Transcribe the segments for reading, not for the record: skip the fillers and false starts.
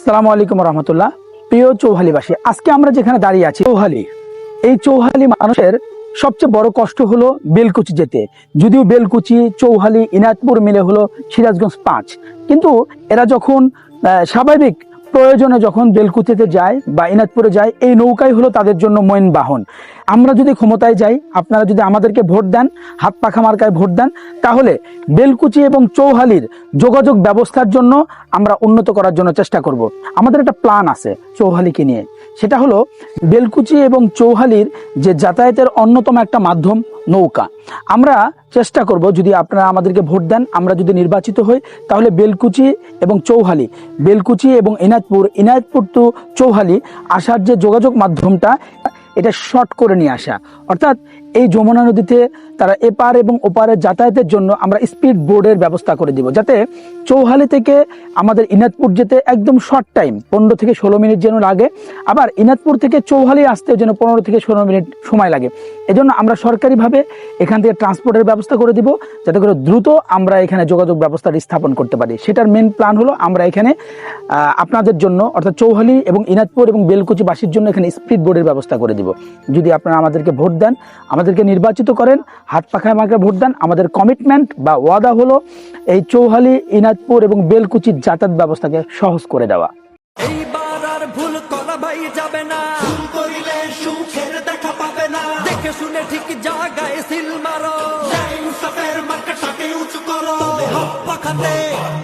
আসসালামু আলাইকুম রহমতুল্লাহ। প্রিয় চৌহালিবাসী, আজকে আমরা যেখানে দাঁড়িয়ে আছি চৌহালি, এই চৌহালি মানুষের সবচেয়ে বড় কষ্ট হলো বেলকুচি যেতে। যদিও বেলকুচি, চৌহালি, ইনায়তপুর মিলে হলো সিরাজগঞ্জ 5, কিন্তু এরা যখন স্বাভাবিক প্রয়োজনে যখন বেলকুচিতে যায় বা ইনায়তপুরে যায়, এই নৌকাই হলো তাদের জন্য মইন বাহন। আমরা যদি ক্ষমতায় যাই, আপনারা যদি আমাদেরকে ভোট দেন, হাত পাখা মার্কায় ভোট দেন, তাহলে বেলকুচি এবং চৌহালির যোগাযোগ ব্যবস্থার জন্য আমরা উন্নত করার জন্য চেষ্টা করব। আমাদের একটা প্ল্যান আছে চৌহালিকে নিয়ে, সেটা হলো বেলকুচি এবং চৌহালির যে যাতায়াতের অন্যতম একটা মাধ্যম নৌকা। আমরা চেষ্টা করব, যদি আপনারা আমাদেরকে ভোট দেন, আমরা যদি নির্বাচিত হই, তাহলে বেলকুচি এবং চৌহালি, বেলকুচি এবং ইনায়তপুর টু চৌহালি আসার যে যোগাযোগ মাধ্যমটা, এটা শর্ট করে নিয়ে আসা। অর্থাৎ এই যমুনা নদীতে তারা এপার এবং ওপারে যাতায়াতের জন্য আমরা স্পিড বোর্ডের ব্যবস্থা করে দিব, যাতে চৌহালি থেকে আমাদের ইনায়তপুর যেতে একদম শর্ট টাইম, 15 থেকে 16 মিনিট যেন লাগে। আবার ইনায়তপুর থেকে চৌহালি আসতে যেন 15 থেকে 16 মিনিট সময় লাগে। এজন্য আমরা সরকারিভাবে এখান থেকে ট্রান্সপোর্টের ব্যবস্থা করে দিব, যাতে করে দ্রুত আমরা এখানে যোগাযোগ ব্যবস্থা স্থাপন করতে পারি। সেটার মেন প্ল্যান হলো আমরা এখানে আপনাদের জন্য, অর্থাৎ চৌহালি এবং ইনায়তপুর এবং বেলকুচিবাসীর জন্য এখানে স্পিড বোর্ডের ব্যবস্থা করে দিব। যদি আপনারা আমাদেরকে ভোট দেন, আমাদেরকে নির্বাচিত করেন, হাত পাখায় মার্কায় ভোট দেন, আমাদের কমিটমেন্ট বা ওয়াদা হলো এই চৌহালি, ইনায়তপুর এবং বেলকুচির যাতায়াত ব্যবস্থাকে সহজ করে দেওয়া। এইবার আর ভুল করা ভাই যাবে না, ভুল করিলে সুখের দেখা পাবে না। দেখে শুনে ঠিক জায়গায় সিল মারো, ইনসাফের মার্কাটাকে উঁচু করো। হাত পাখাতে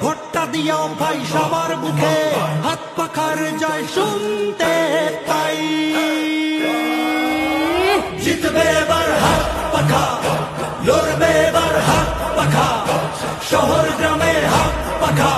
ভোটটা দিও ভাই সবার মুখে, হাত পাখার জয় শুনতে পাই। জিতবে এবার হাত পাখা, লড়বে এবার হাত পাখা, শহর গ্রামে হাত পাখা।